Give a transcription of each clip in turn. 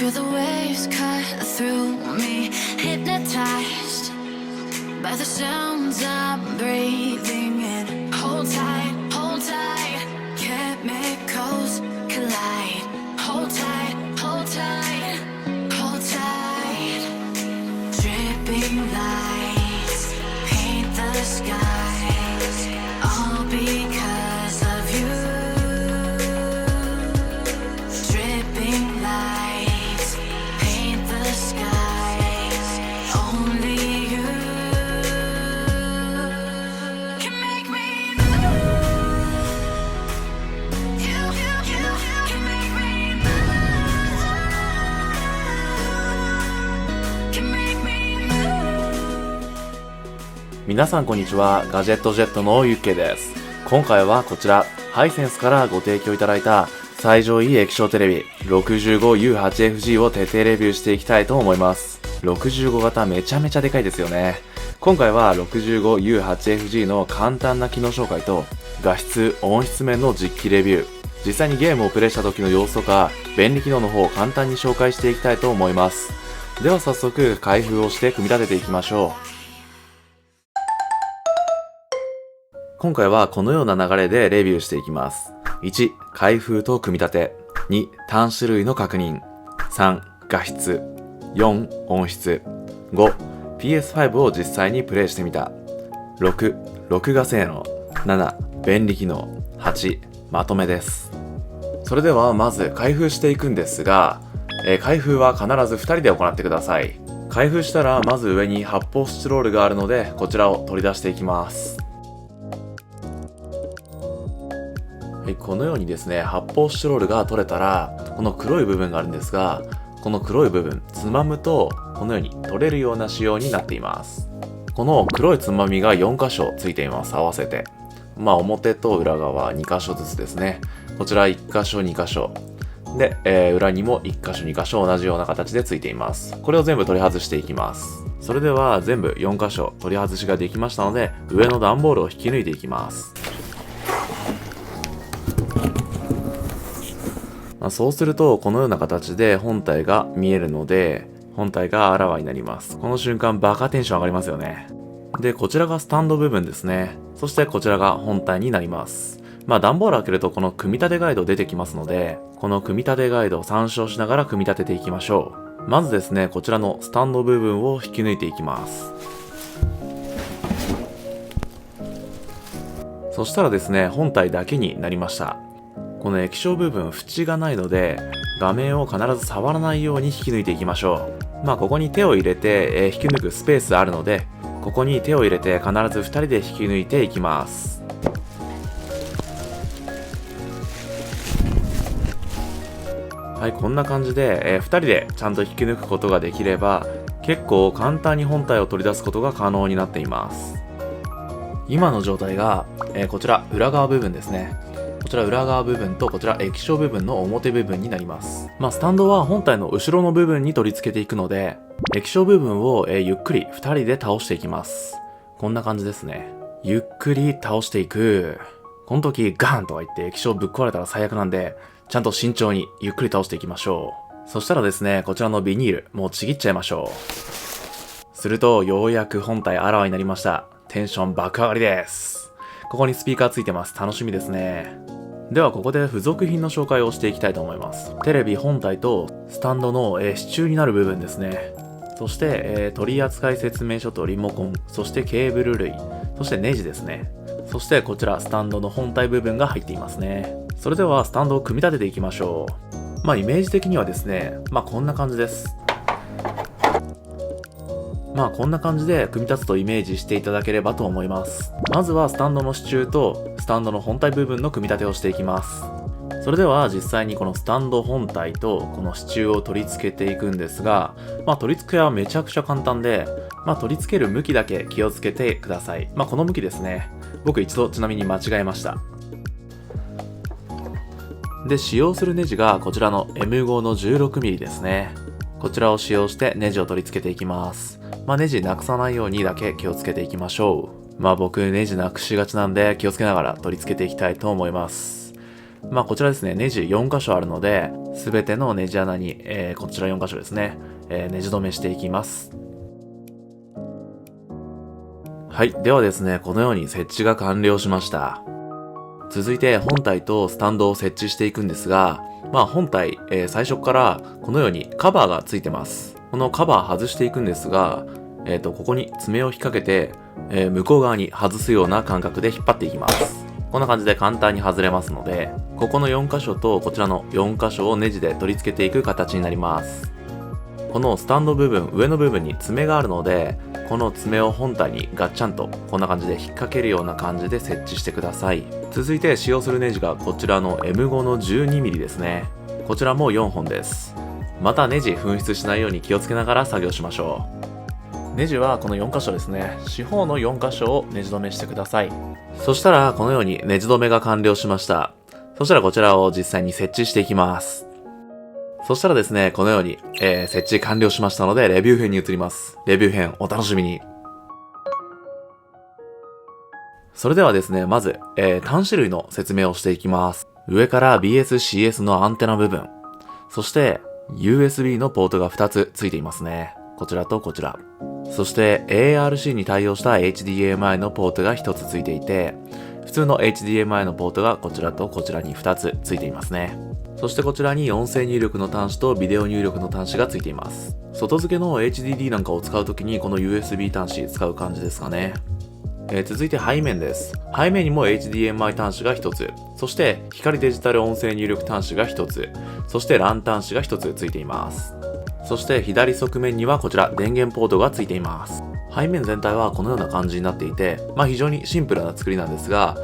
Feel the waves cut through me, hypnotized by the sounds I'm breathing in. Hold tight, chemicals collide. Hold tight, hold tight, hold tight. Dripping lights paint the skies, all because of you. Dripping lights paint the skies, only you can make me move. You can make me move. Can make me move. 皆さんこんにちは。ガジェットジェットのゆっけです。今回はこちら、ハイセンスからご提供いただいた最上位液晶テレビ 65U8FG を徹底レビューしていきたいと思います。65型めちゃめちゃでかいですよね。今回は 65U8FG の簡単な機能紹介と画質、音質面の実機レビュー、実際にゲームをプレイした時の様子とか便利機能の方を簡単に紹介していきたいと思います。では早速開封をして組み立てていきましょう。今回はこのような流れでレビューしていきます。1、開封と組み立て。2、端子類の確認。3、画質。4、音質。5、PS5 を実際にプレイしてみた。6、録画性能。7、便利機能。8、まとめです。それではまず開封していくんですが、開封は必ず2人で行ってください。開封したらまず上に発泡スチロールがあるので、こちらを取り出していきます。このようにですね、発泡スチロールが取れたら、この黒い部分があるんですが、この黒い部分、つまむと、このように取れるような仕様になっています。この黒いつまみが4箇所ついています、合わせて。表と裏側2箇所ずつですね。こちら1箇所2箇所。で、裏にも1箇所2箇所同じような形でついています。これを全部取り外していきます。それでは全部4箇所取り外しができましたので、上の段ボールを引き抜いていきます。そうするとこのような形で本体が見えるので、本体があらわになります。この瞬間バカテンション上がりますよね。で、こちらがスタンド部分ですね。そしてこちらが本体になります。段ボール開けるとこの組み立てガイド出てきますので、この組み立てガイドを参照しながら組み立てていきましょう。まずですね、こちらのスタンド部分を引き抜いていきます。そしたらですね、本体だけになりました。この液晶部分縁がないので、画面を必ず触らないように引き抜いていきましょう。ここに手を入れて、引き抜くスペースあるので、ここに手を入れて必ず2人で引き抜いていきます。はい、こんな感じで、2人でちゃんと引き抜くことができれば、結構簡単に本体を取り出すことが可能になっています。今の状態が、こちら裏側部分ですね。こちら裏側部分とこちら液晶部分の表部分になります。スタンドは本体の後ろの部分に取り付けていくので、液晶部分をゆっくり2人で倒していきます。こんな感じですね。ゆっくり倒していく。この時ガーンとか言って液晶ぶっ壊れたら最悪なんで、ちゃんと慎重にゆっくり倒していきましょう。そしたらですね、こちらのビニール、もうちぎっちゃいましょう。すると、ようやく本体あらわになりました。テンション爆上がりです。ここにスピーカーついてます。楽しみですね。ではここで付属品の紹介をしていきたいと思います。テレビ本体とスタンドの支柱になる部分ですね。そして、取扱説明書とリモコン、そしてケーブル類、そしてネジですね。そしてこちらスタンドの本体部分が入っていますね。それではスタンドを組み立てていきましょう。イメージ的にはですね、こんな感じです。こんな感じで組み立つとイメージしていただければと思います。まずはスタンドの支柱とスタンドの本体部分の組み立てをしていきます。それでは実際にこのスタンド本体とこの支柱を取り付けていくんですが、取り付けはめちゃくちゃ簡単で、取り付ける向きだけ気をつけてください。この向きですね。僕一度ちなみに間違えました。で、使用するネジがこちらの M5 の 16mm ですね。こちらを使用してネジを取り付けていきます。ネジなくさないようにだけ気をつけていきましょう。僕ネジなくしがちなんで気をつけながら取り付けていきたいと思います。こちらですね、ネジ4箇所あるので、すべてのネジ穴に、こちら4箇所ですね、ネジ止めしていきます。はい。ではですね、このように設置が完了しました。続いて本体とスタンドを設置していくんですが、本体、最初からこのようにカバーがついてます。このカバー外していくんですが、ここに爪を引っ掛けて、向こう側に外すような感覚で引っ張っていきます。こんな感じで簡単に外れますので、ここの4箇所とこちらの4箇所をネジで取り付けていく形になります。このスタンド部分、上の部分に爪があるので、この爪を本体にガッチャンとこんな感じで引っ掛けるような感じで設置してください。続いて使用するネジがこちらの M5 の 12mm ですね。こちらも4本です。またネジ紛失しないように気をつけながら作業しましょう。ネジはこの4箇所ですね。四方の4箇所をネジ止めしてください。そしたらこのようにネジ止めが完了しました。そしたらこちらを実際に設置していきます。そしたらですね、このように、設置完了しましたので、レビュー編に移ります。レビュー編お楽しみに。それではですね、まず、端子類の説明をしていきます。上から BS-CS のアンテナ部分、そして USB のポートが2つついていますね。こちらとこちら。そして ARC に対応した HDMI のポートが1つついていて、普通の HDMI のポートがこちらとこちらに2つついていますね。そしてこちらに音声入力の端子とビデオ入力の端子がついています。外付けの HDD なんかを使うときにこの USB 端子使う感じですかね。続いて背面です。背面にも HDMI 端子が1つ、そして光デジタル音声入力端子が1つ、そして LAN 端子が1つついています。そして左側面にはこちら電源ポートがついています。背面全体はこのような感じになっていて、非常にシンプルな作りなんですが、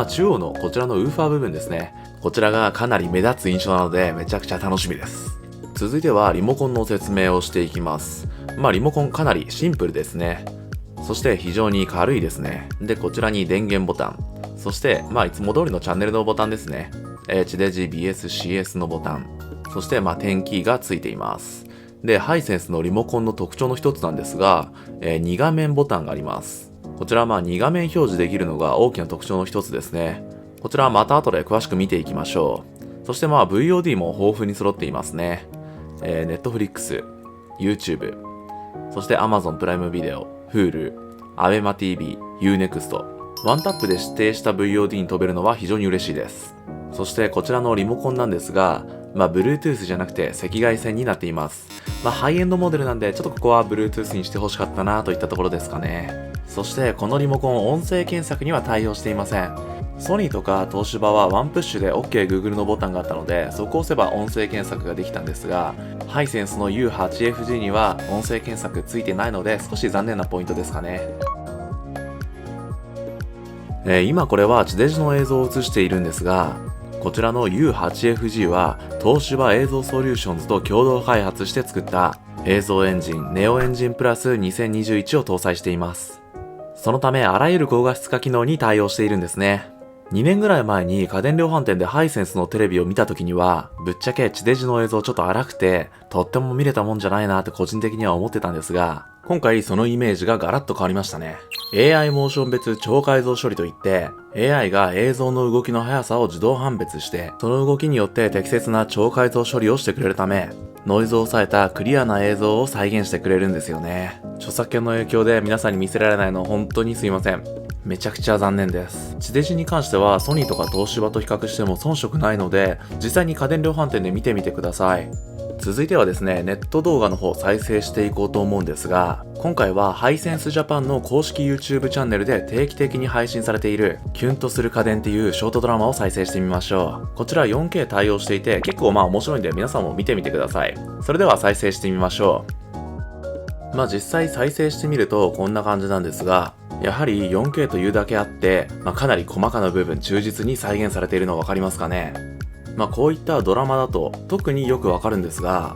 中央のこちらのウーファー部分ですね。こちらがかなり目立つ印象なのでめちゃくちゃ楽しみです。続いてはリモコンの説明をしていきます。リモコンかなりシンプルですね。そして非常に軽いですね。で、こちらに電源ボタン。そして、いつも通りのチャンネルのボタンですね。地デジ BS-CS のボタン。そして、点キーがついています。で、ハイセンスのリモコンの特徴の一つなんですが、2画面ボタンがあります。こちら2画面表示できるのが大きな特徴の一つですね。こちらはまた後で詳しく見ていきましょう。そしてVOD も豊富に揃っていますね。Netflix、YouTube、そして Amazon プライムビデオ、Hulu、ABEMA TV、Unext。ワンタップで指定した VOD に飛べるのは非常に嬉しいです。そしてこちらのリモコンなんですが、Bluetooth じゃなくて赤外線になっています。ハイエンドモデルなんでちょっとここは Bluetooth にしてほしかったなといったところですかね。そしてこのリモコン音声検索には対応していません。ソニーとか東芝はワンプッシュで OK Google のボタンがあったので、そこを押せば音声検索ができたんですが、ハイセンスの U8FG には音声検索ついてないので少し残念なポイントですかね。今これは地デジの映像を映しているんですが、こちらの U8FG は東芝映像ソリューションズと共同開発して作った映像エンジン Neo エンジンプラス2021を搭載しています。そのためあらゆる高画質化機能に対応しているんですね。2年ぐらい前に家電量販店でハイセンスのテレビを見た時には、ぶっちゃけ地デジの映像ちょっと荒くて、とっても見れたもんじゃないなって個人的には思ってたんですが、今回そのイメージがガラッと変わりましたね。AI モーション別超解像処理といって、AI が映像の動きの速さを自動判別して、その動きによって適切な超解像処理をしてくれるため、ノイズを抑えたクリアな映像を再現してくれるんですよね。著作権の影響で皆さんに見せられないの本当にすいません。めちゃくちゃ残念です。地デジに関してはソニーとか東芝と比較しても遜色ないので、実際に家電量販店で見てみてください。続いてはですね、ネット動画の方再生していこうと思うんですが、今回はハイセンスジャパンの公式 YouTube チャンネルで定期的に配信されているキュンとする家電っていうショートドラマを再生してみましょう。こちら 4K 対応していて結構面白いんで皆さんも見てみてください。それでは再生してみましょう。実際再生してみるとこんな感じなんですが、やはり 4K というだけあって、かなり細かな部分忠実に再現されているの分かりますかね。こういったドラマだと特によくわかるんですが、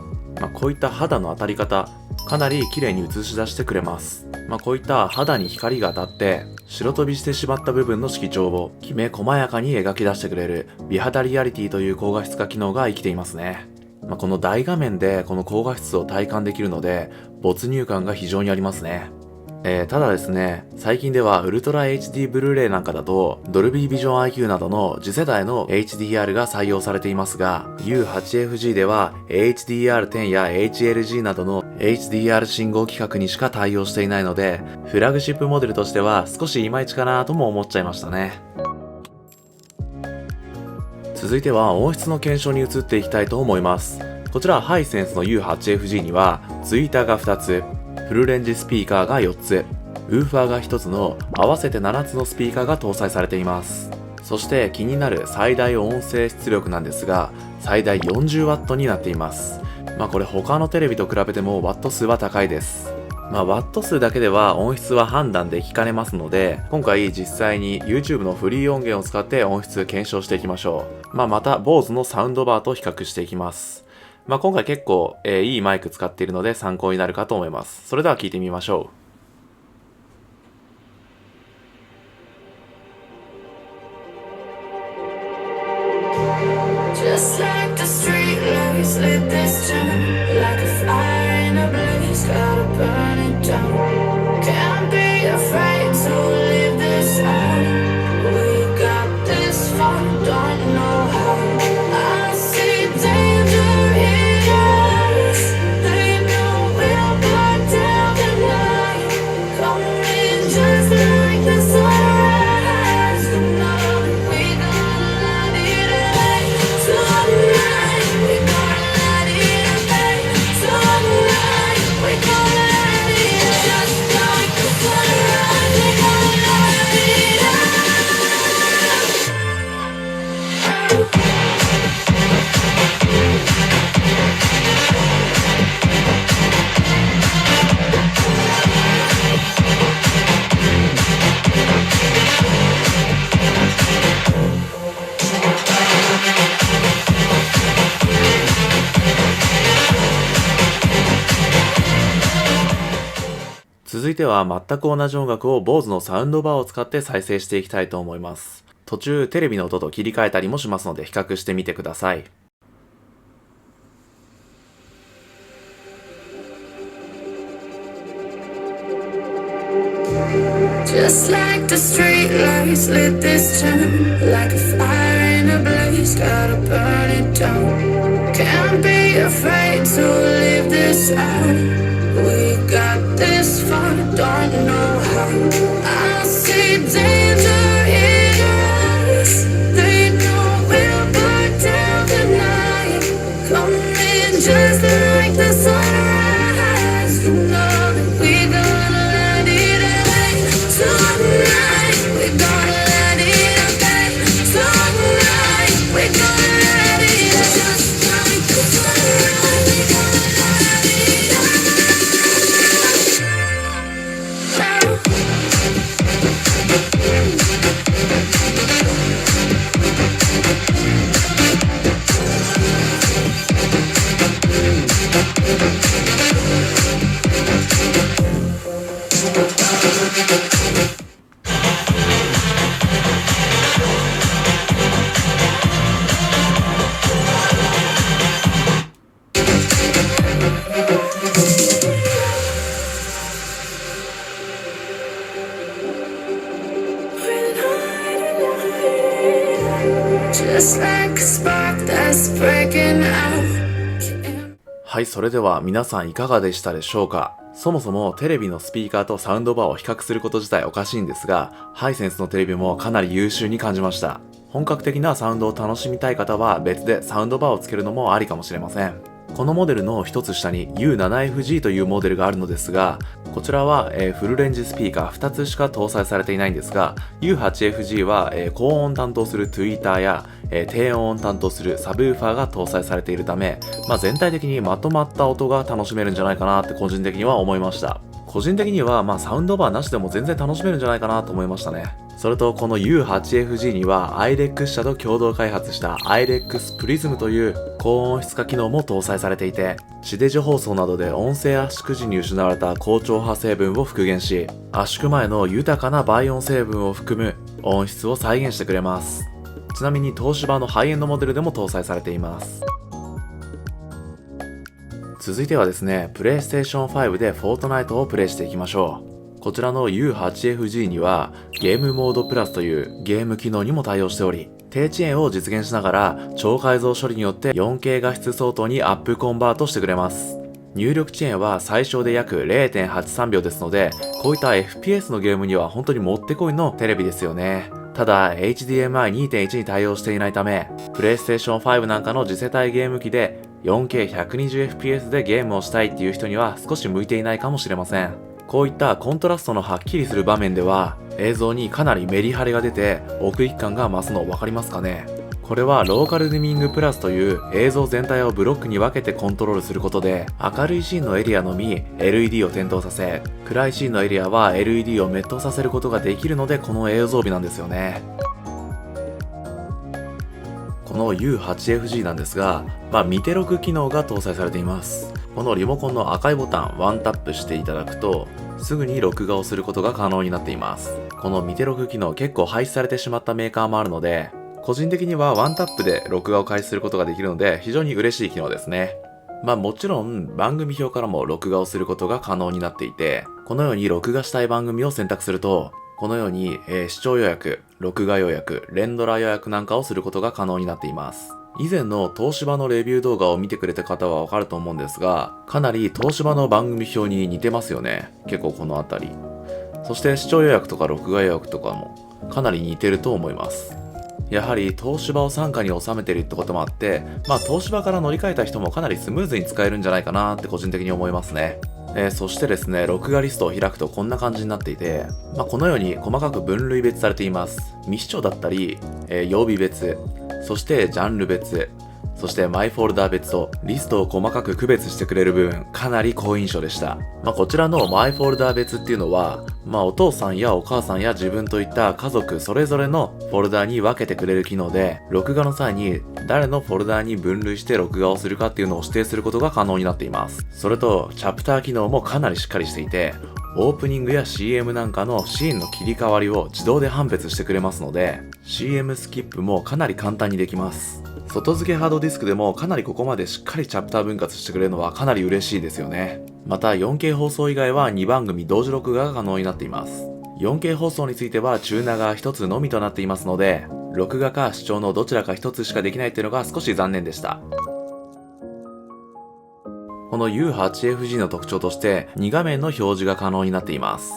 こういった肌の当たり方、かなり綺麗に映し出してくれます。こういった肌に光が当たって白飛びしてしまった部分の色調をきめ細やかに描き出してくれる美肌リアリティという高画質化機能が生きていますね。この大画面でこの高画質を体感できるので没入感が非常にありますね。ただですね、最近ではウルトラ HD ブルーレイなんかだとドルビービジョン IQ などの次世代の HDR が採用されていますが、 U8FG では HDR10 や HLG などの HDR 信号規格にしか対応していないので、フラグシップモデルとしては少しいまいちかなとも思っちゃいましたね。続いては音質の検証に移っていきたいと思います。こちらハイセンスの U8FG にはツイーターが2つ、フルレンジスピーカーが4つ、ウーファーが1つの合わせて7つのスピーカーが搭載されています。そして気になる最大音声出力なんですが、最大 40W になっています。これ他のテレビと比べてもワット数は高いです。ワット数だけでは音質は判断できかねますので、今回実際に YouTube のフリー音源を使って音質検証していきましょう。また BOSE のサウンドバーと比較していきます。今回結構、いいマイク使っているので参考になるかと思います。それでは聞いてみましょう。Just like the street lights lit this town, like a fire in a blaze, gotta burn it down. Can't be afraid to leave this out. We got this far, don't know how. I see danger in us. They know we'll burn down the night. Coming just like the sunrise. You know we gonna light it up. Tonight, we gonna light it up. Tonight, we gonna light it up. Just like the sunrise, we gonna light it up.続いては全く同じ音楽を BOSE のサウンドバーを使って再生していきたいと思います。途中テレビの音と切り替えたりもしますので比較してみてください。Just like the street lights lit this town, like a fire in a blaze, gotta burn it down. Can't be afraid to leave this out. We got this far, don't know how. I see danger in us. They know we'll burn down the night. Coming just like the sunrise. You know that we gonna light it up. Tonight, we gonna light it up. Tonight, we gonna light it up. Just like the sunrise, we gonna light it up. Just like a spark that's breaking out. はい、それでは皆さんいかがでしたでしょうか。そもそもテレビのスピーカーとサウンドバーを比較すること自体おかしいんですが、ハイセンスのテレビもかなり優秀に感じました。本格的なサウンドを楽しみたい方は別でサウンドバーをつけるのもありかもしれません。このモデルの一つ下に U7FG というモデルがあるのですが、こちらは、フルレンジスピーカー2つしか搭載されていないんですが、 U8FG は、高音を担当するトゥイーターや、低音を担当するサブウーファーが搭載されているため、全体的にまとまった音が楽しめるんじゃないかなって個人的には思いました。個人的にはサウンドバーなしでも全然楽しめるんじゃないかなと思いましたね。それとこの U8FG には IREX 社と共同開発した IREX Prism という高音質化機能も搭載されていて、地デジ放送などで音声圧縮時に失われた高超波成分を復元し、圧縮前の豊かな倍音成分を含む音質を再現してくれます。ちなみに東芝のハイエンドモデルでも搭載されています。続いてはですね、PlayStation 5でフォートナイトをプレイしていきましょう。こちらの U8FG にはゲームモードプラスというゲーム機能にも対応しており、低遅延を実現しながら超改造処理によって 4K 画質相当にアップコンバートしてくれます。入力遅延は最小で約 0.83 秒ですので、こういった FPS のゲームには本当にもってこいのテレビですよね。ただ HDMI2.1 に対応していないため、PlayStation 5なんかの次世代ゲーム機で 4K120fps でゲームをしたいっていう人には少し向いていないかもしれません。こういったコントラストのはっきりする場面では映像にかなりメリハリが出て奥行き感が増すの分かりますかね。これはローカルディミングプラスという映像全体をブロックに分けてコントロールすることで、明るいシーンのエリアのみ LED を点灯させ、暗いシーンのエリアは LED を滅灯させることができるので、この映像美なんですよね。この U8FG なんですが、見て録機能が搭載されています。このリモコンの赤いボタンワンタップしていただくと、すぐに録画をすることが可能になっています。この見て録機能結構廃止されてしまったメーカーもあるので、個人的にはワンタップで録画を開始することができるので非常に嬉しい機能ですね。もちろん番組表からも録画をすることが可能になっていて、このように録画したい番組を選択すると、このように、視聴予約、録画予約、連ドラ予約なんかをすることが可能になっています。以前の東芝のレビュー動画を見てくれた方はわかると思うんですが、かなり東芝の番組表に似てますよね。結構このあたり。そして視聴予約とか録画予約とかもかなり似てると思います。やはり東芝を傘下に収めてるってこともあって、東芝から乗り換えた人もかなりスムーズに使えるんじゃないかなって個人的に思いますね。そしてですね、録画リストを開くとこんな感じになっていて、このように細かく分類別されています。未視聴だったり、曜日別、そしてジャンル別、そしてマイフォルダー別とリストを細かく区別してくれる部分、かなり好印象でした。こちらのマイフォルダー別っていうのは、お父さんやお母さんや自分といった家族それぞれのフォルダーに分けてくれる機能で、録画の際に誰のフォルダーに分類して録画をするかっていうのを指定することが可能になっています。それと、チャプター機能もかなりしっかりしていて、オープニングや CM なんかのシーンの切り替わりを自動で判別してくれますので、CM スキップもかなり簡単にできます。外付けハードディスクでもかなりここまでしっかりチャプター分割してくれるのはかなり嬉しいですよね。また 4K 放送以外は2番組同時録画が可能になっています。4K 放送についてはチューナーが1つのみとなっていますので、録画か視聴のどちらか1つしかできないっていうのが少し残念でした。この U8FG の特徴として2画面の表示が可能になっています。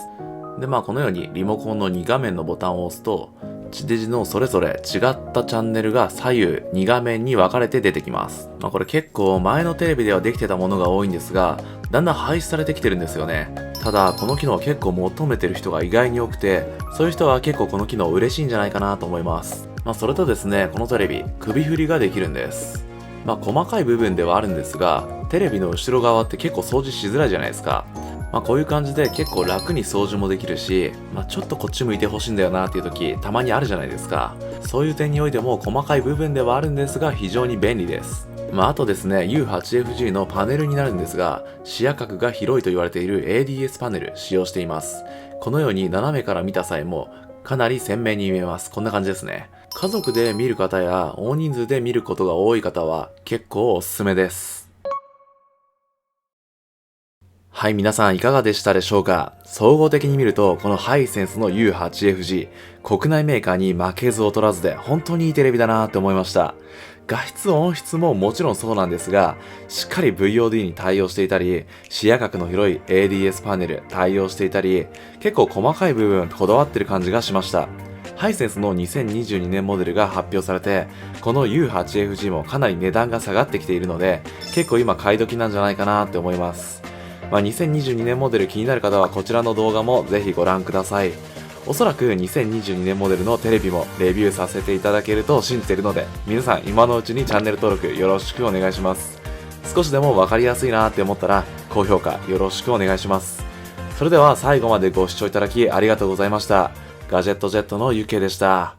でこのようにリモコンの2画面のボタンを押すと、地デジのそれぞれ違ったチャンネルが左右2画面に分かれて出てきます。これ結構前のテレビではできてたものが多いんですが、だんだん廃止されてきてるんですよね。ただこの機能結構求めてる人が意外に多くて、そういう人は結構この機能嬉しいんじゃないかなと思います。それとですね、このテレビ首振りができるんです。細かい部分ではあるんですが、テレビの後ろ側って結構掃除しづらいじゃないですか。こういう感じで結構楽に掃除もできるし、ちょっとこっち向いてほしいんだよなっていう時たまにあるじゃないですか。そういう点においても細かい部分ではあるんですが非常に便利です。あとですね、U8FG のパネルになるんですが、視野角が広いと言われている ADS パネル使用しています。このように斜めから見た際もかなり鮮明に見えます。こんな感じですね。家族で見る方や大人数で見ることが多い方は結構おすすめです。はい、皆さんいかがでしたでしょうか。総合的に見ると、このハイセンスの U8FG、国内メーカーに負けず劣らずで本当にいいテレビだなって思いました。画質音質ももちろんそうなんですが、しっかり VOD に対応していたり、視野角の広い ADS パネル対応していたり、結構細かい部分こだわってる感じがしました。ハイセンスの2022年モデルが発表されて、この U8FG もかなり値段が下がってきているので、結構今買い時なんじゃないかなって思います。2022年モデル気になる方はこちらの動画もぜひご覧ください。おそらく2022年モデルのテレビもレビューさせていただけると信じているので、皆さん今のうちにチャンネル登録よろしくお願いします。少しでもわかりやすいなって思ったら高評価よろしくお願いします。それでは最後までご視聴いただきありがとうございました。ガジェットジェットのゆうけいでした。